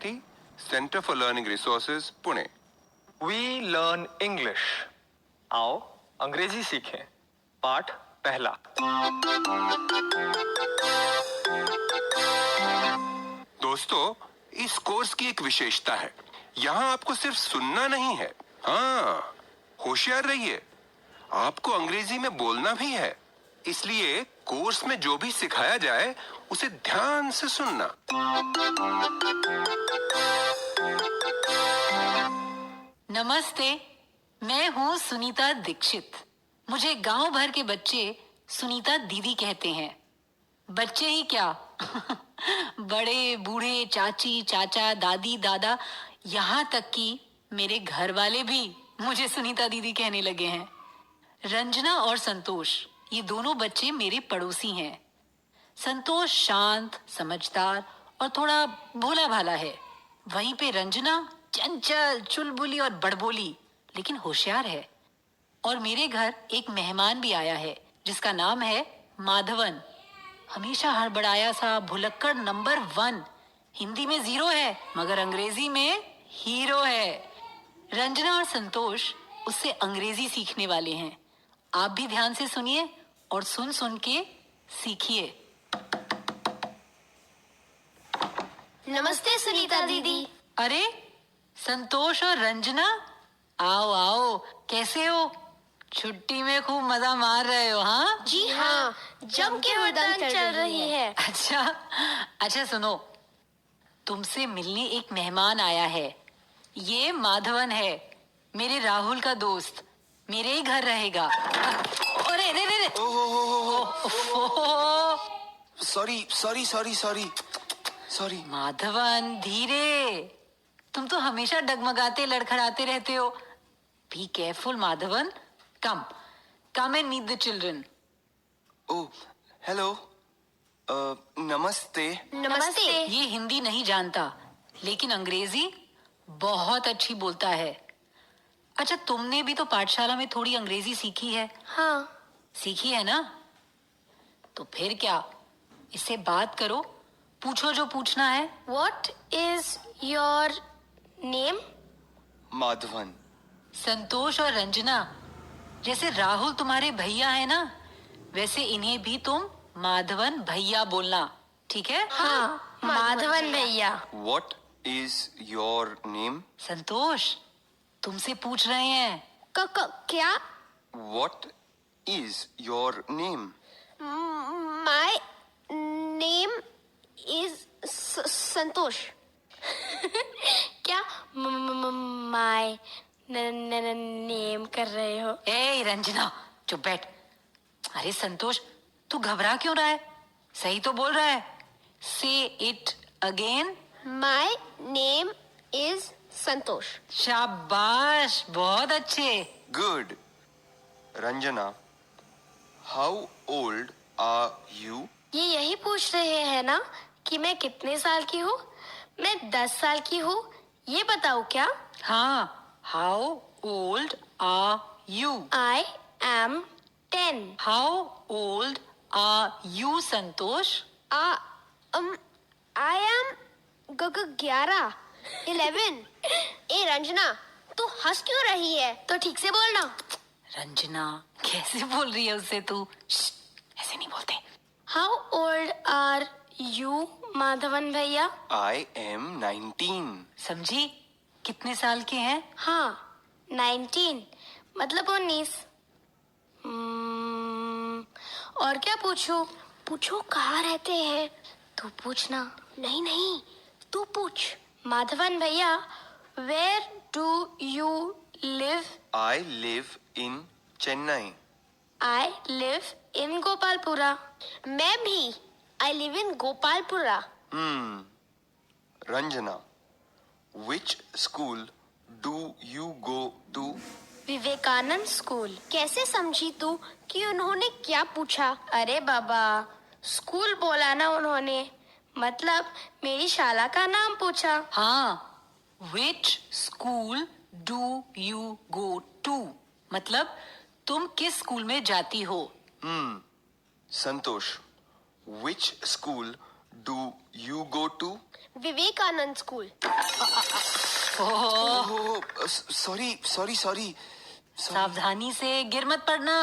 Society, centre for learning resources, Pune. We learn English. आओ अंग्रेजी सीखें। पाठ पहला। दोस्तों, इस कोर्स की एक विशेषता है, यहाँ आपको सिर्फ सुनना नहीं है, हाँ, होशियार रहिए, आपको अंग्रेजी में बोलना भी है। इसलिए कोर्स में जो भी सिखाया जाए उसे ध्यान से सुनना। नमस्ते, मैं हूँ सुनीता दीक्षित। मुझे गांव भर के बच्चे सुनीता दीदी कहते हैं। बच्चे ही क्या बड़े बूढ़े, चाची चाचा, दादी दादा, यहाँ तक कि मेरे घर वाले भी मुझे सुनीता दीदी कहने लगे हैं। रंजना और संतोष, ये दोनों बच्चे मेरे पड़ोसी हैं। संतोष शांत, समझदार और थोड़ा भोला भाला है। वहीं पे रंजना चंचल, चुलबुली और बड़बोली, लेकिन होशियार है। और मेरे घर एक मेहमान भी आया है जिसका नाम है माधवन। हमेशा हड़बड़ाया सा, भुलक्कड़ नंबर 1। हिंदी में 0 है मगर अंग्रेजी में हीरो है। रंजना और संतोष उससे अंग्रेजी सीखने वाले हैं। आप भी ध्यान से सुनिए और सुन सुन के सीखिए। नमस्ते सुनीता दीदी। अरे संतोष और रंजना, आओ आओ, कैसे हो? छुट्टी में खूब मजा मार रहे हो, हाँ? जी हाँ, जम के हुड़दंग चल रही है। अच्छा सुनो, तुमसे मिलने एक मेहमान आया है। ये माधवन है, मेरे राहुल का दोस्त। मेरे ही घर रहेगा। अरे रे रे रे, सॉरी। माधवन धीरे, तुम तो हमेशा डगमगाते लड़खड़ाते रहते हो। Be careful Madhavan. Come and meet the children. Oh, hello, नमस्ते। नमस्ते। ये हिंदी नहीं जानता लेकिन अंग्रेजी बहुत अच्छी बोलता है। अच्छा, तुमने भी तो पाठशाला में थोड़ी अंग्रेजी सीखी है। हाँ। सीखी है ना? तो फिर क्या, इससे बात करो, पूछो जो पूछना है। What is your name? Madhavan. संतोष और रंजना, जैसे राहुल तुम्हारे भैया है ना, वैसे इन्हें भी तुम माधवन भैया बोलना, ठीक है? हाँ, माधवन भैया। What is your name? संतोष, तुमसे पूछ रहे हैं। क्या? What is your name? My name is संतोष। क्या my नेम कर रहे हो? ए रंजना, चुप बैठ। अरे संतोष, तू घबरा क्यों रहा है? सही तो बोल रहा है। Say it again. My name is संतोष। शाबाश, बहुत अच्छे। Good. Ranjana, how old are you? ये यही पूछ रहे हैं ना कि मैं कितने साल की हूँ? मैं 10 साल की हूँ, ये बताओ क्या? हाँ, how old are you? I am 10. How old are you, Santosh? I am 11. 11. ए रंजना, तू हंस क्यों रही है? तो ठीक से बोलना। रंजना, कैसे बोल रही है उससे तू? ऐसे नहीं बोलते। How old are you, Madhavan भैया? I am 19. समझी? कितने साल के हैं? हाँ, 19 मतलब 19। और क्या पूछूं? पूछो कहाँ रहते हैं? तू पूछना। नहीं, तू पूछ। माधवन भैया, where do you live? I live in Chennai. I live in Gopalpura. मैं भी। I live in Gopalpura. Ranjana, which school do you go to? Vivekananda school. कैसे समझी तू कि उन्होंने क्या पूछा? अरे बाबा, स्कूल बोला ना उन्होंने, मतलब मेरी शाला का नाम पूछा। हाँ, which school do you go to? मतलब तुम किस स्कूल में जाती हो? Santosh, which school do you go to? Vivekananda school. Oh, sorry. सावधानी से, गिर मत पड़ना।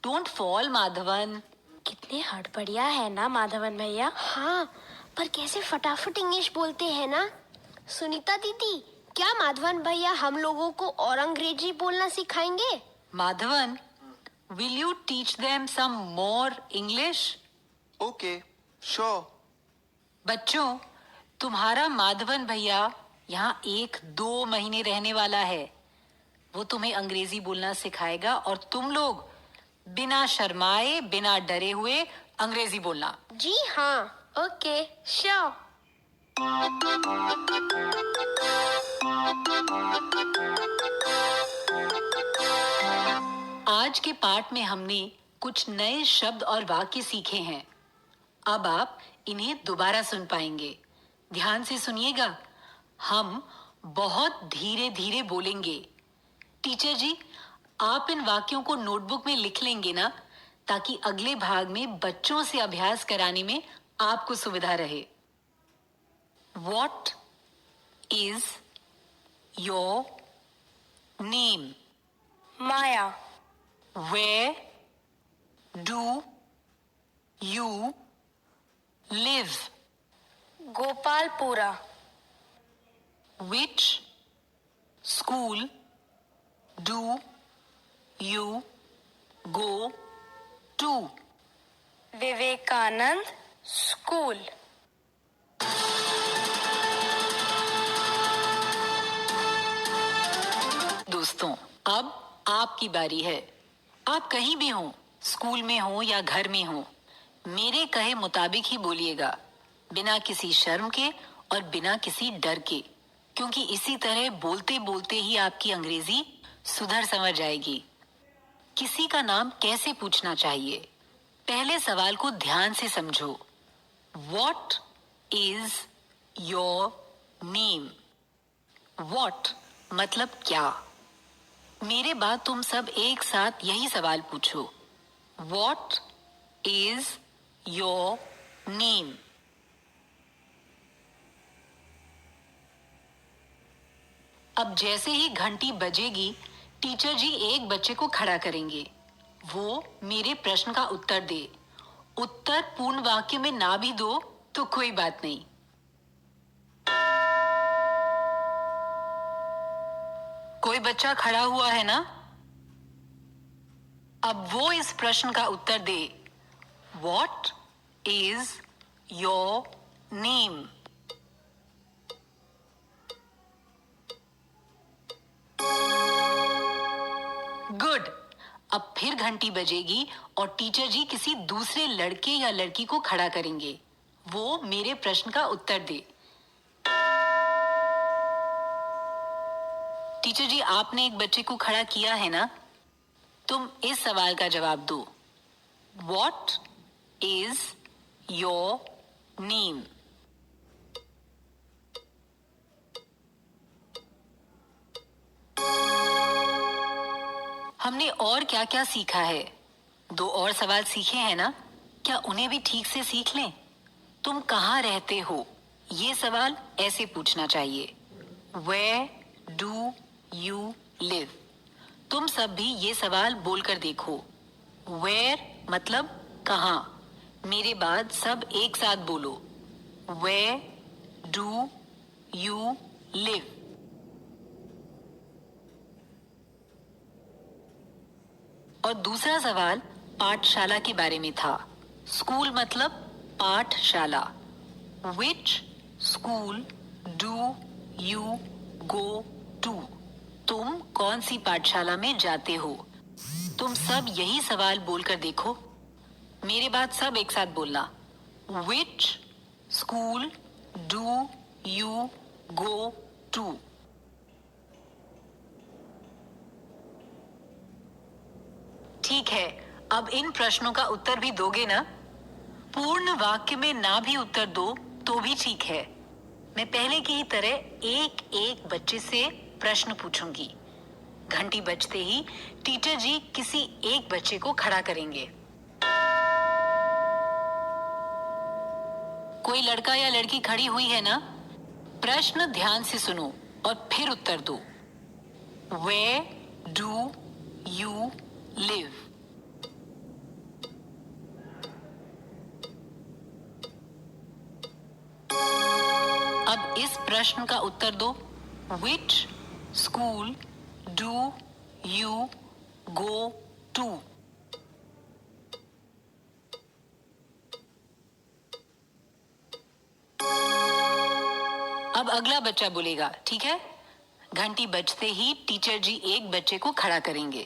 Don't fall Madhavan. कितने हड़बड़िया है ना माधवन भैया। हाँ, पर कैसे फटाफट इंग्लिश बोलते हैं ना। सुनीता दीदी, क्या माधवन भैया हम लोगों को और अंग्रेजी बोलना सिखाएंगे? Madhavan, will you teach them some more English? Okay, sure. बच्चों, तुम्हारा माधवन भैया यहाँ 1-2 महीने रहने वाला है। वो तुम्हें अंग्रेजी बोलना सिखाएगा और तुम लोग बिना शर्माए, बिना डरे हुए अंग्रेजी बोलना। जी हाँ, ओके, श्योर। आज के पाठ में हमने कुछ नए शब्द और वाक्य सीखे हैं। अब आप इन्हें दोबारा सुन पाएंगे। ध्यान से सुनिएगा। हम बहुत धीरे धीरे बोलेंगे। टीचर जी, आप इन वाक्यों को नोटबुक में लिख लेंगे ना, ताकि अगले भाग में बच्चों से अभ्यास कराने में आपको सुविधा रहे। What is your name? Maya. Where do you live? Gopalpura. Which school do you go to? Vivekananda school. दोस्तों, अब आपकी बारी है। आप कहीं भी हो, स्कूल में हो या घर में हो, मेरे कहे मुताबिक ही बोलिएगा, बिना किसी शर्म के और बिना किसी डर के, क्योंकि इसी तरह बोलते बोलते ही आपकी अंग्रेजी सुधर समझ जाएगी। किसी का नाम कैसे पूछना चाहिए? पहले सवाल को ध्यान से समझो। What is your name? What मतलब क्या? मेरे बाद तुम सब एक साथ यही सवाल पूछो। What is your name? अब जैसे ही घंटी बजेगी, टीचर जी एक बच्चे को खड़ा करेंगे। वो मेरे प्रश्न का उत्तर दे। उत्तर पूर्ण वाक्य में ना भी दो तो कोई बात नहीं। कोई बच्चा खड़ा हुआ है ना? अब वो इस प्रश्न का उत्तर दे। What is your name? Good. अब फिर घंटी बजेगी और टीचर जी किसी दूसरे लड़के या लड़की को खड़ा करेंगे। वो मेरे प्रश्न का उत्तर दे। टीचर जी, आपने एक बच्चे को खड़ा किया है ना? तुम इस सवाल का जवाब दो। What is your name? हमने और क्या क्या सीखा है? 2 और सवाल सीखे हैं ना? क्या उन्हें भी ठीक से सीख लें? तुम कहाँ रहते हो? ये सवाल ऐसे पूछना चाहिए। Where do you live? तुम सब भी ये सवाल बोलकर देखो। Where मतलब कहाँ। मेरे बाद सब एक साथ बोलो। Where do you live? और दूसरा सवाल पाठशाला के बारे में था। स्कूल मतलब पाठशाला। Which school do you go to? तुम कौन सी पाठशाला में जाते हो? तुम सब यही सवाल बोलकर देखो। मेरे बाद सब एक साथ बोलना। Which school do you go to? ठीक है, अब इन प्रश्नों का उत्तर भी दोगे ना? पूर्ण वाक्य में ना भी उत्तर दो तो भी ठीक है। मैं पहले की ही तरह एक एक बच्चे से प्रश्न पूछूंगी। घंटी बजते ही टीचर जी किसी एक बच्चे को खड़ा करेंगे। कोई लड़का या लड़की खड़ी हुई है ना? प्रश्न ध्यान से सुनो और फिर उत्तर दो। Where do you live? अब इस प्रश्न का उत्तर दो। Which school do you go to? अब अगला बच्चा बोलेगा, ठीक है? घंटी बजते ही टीचर जी एक बच्चे को खड़ा करेंगे।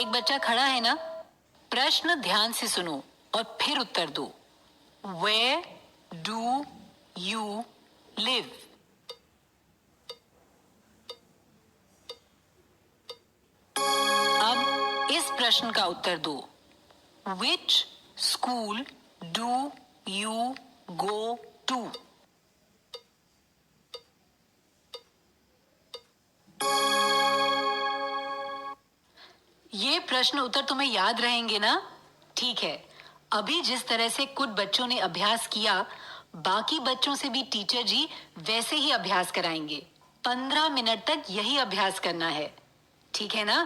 एक बच्चा खड़ा है ना? प्रश्न ध्यान से सुनो और फिर उत्तर दो। Where do you live? अब इस प्रश्न का उत्तर दो। Which school do you go to? ये प्रश्न उत्तर तुम्हें याद रहेंगे ना? ठीक है, अभी जिस तरह से कुछ बच्चों ने अभ्यास किया, बाकी बच्चों से भी टीचर जी वैसे ही अभ्यास कराएंगे। 15 मिनट तक यही अभ्यास करना है, ठीक है ना?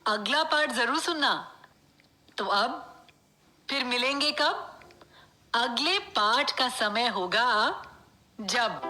अगला पार्ट जरूर सुनना। तो अब फिर मिलेंगे कब? अगले पाठ का समय होगा जब